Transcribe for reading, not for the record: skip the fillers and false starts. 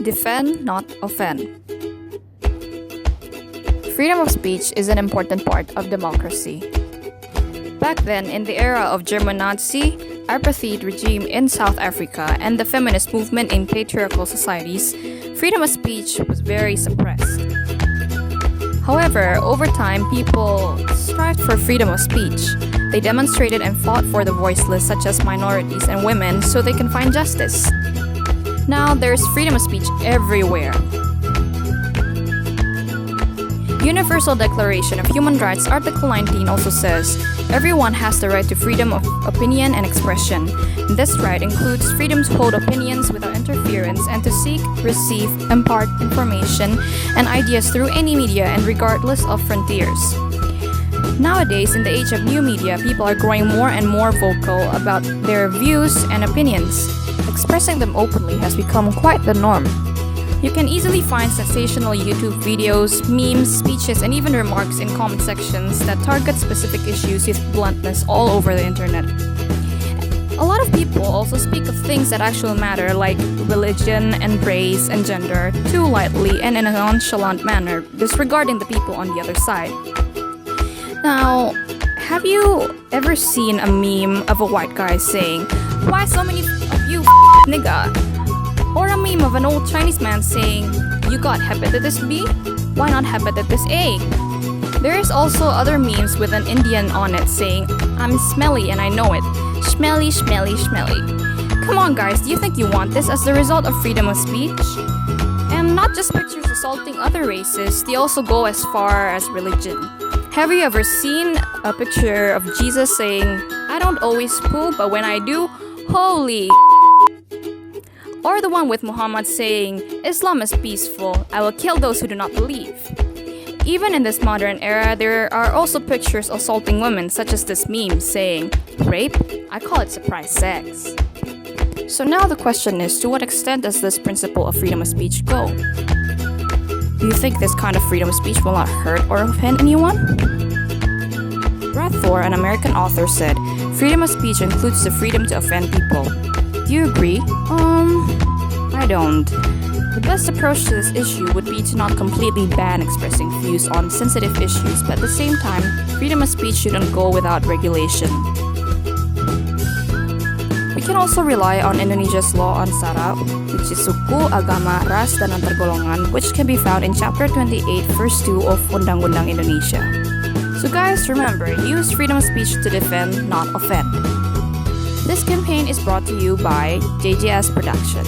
Defend, not offend. Freedom of speech is an important part of democracy. Back then, in the era of German Nazi, apartheid regime in South Africa, and the feminist movement in patriarchal societies, freedom of speech was very suppressed. However, over time, people strived for freedom of speech. They demonstrated and fought for the voiceless, such as minorities and women, so they can find justice. Now, there's freedom of speech everywhere. Universal Declaration of Human Rights, Article 19 also says, everyone has the right to freedom of opinion and expression. This right includes freedom to hold opinions without interference and to seek, receive, impart information and ideas through any media and regardless of frontiers. Nowadays, in the age of new media, people are growing more and more vocal about their views and opinions. Expressing them openly has become quite the norm. You can easily find sensational YouTube videos, memes, speeches, and even remarks in comment sections that target specific issues with bluntness all over the internet. A lot of people also speak of things that actually matter, like religion and race and gender, too lightly and in a nonchalant manner, disregarding the people on the other side. Now, have you ever seen a meme of a white guy saying, "Why so many of you nigga?" Or a meme of an old Chinese man saying, "You got hepatitis B? Why not hepatitis A?" There is also other memes with an Indian on it saying, "I'm smelly and I know it. Schmelly, schmelly, schmelly." Come on guys, do you think you want this as the result of freedom of speech? And not just pictures assaulting other races, they also go as far as religion. Have you ever seen a picture of Jesus saying, "I don't always poo, but when I do, holy..." Or the one with Muhammad saying, "Islam is peaceful, I will kill those who do not believe." Even in this modern era, there are also pictures assaulting women, such as this meme saying, "Rape? I call it surprise sex." So now the question is, to what extent does this principle of freedom of speech go? Do you think this kind of freedom of speech will not hurt or offend anyone? Brad Thor, an American author, said, "Freedom of speech includes the freedom to offend people." Do you agree? I don't. The best approach to this issue would be to not completely ban expressing views on sensitive issues, but at the same time, freedom of speech shouldn't go without regulation. We can also rely on Indonesia's law on SARA, which is suku, agama, ras, dan antar golongan, which can be found in Chapter 28, Verse 2 of Undang-Undang Indonesia. So guys, remember, use freedom of speech to defend, not offend. This campaign is brought to you by JJS Production.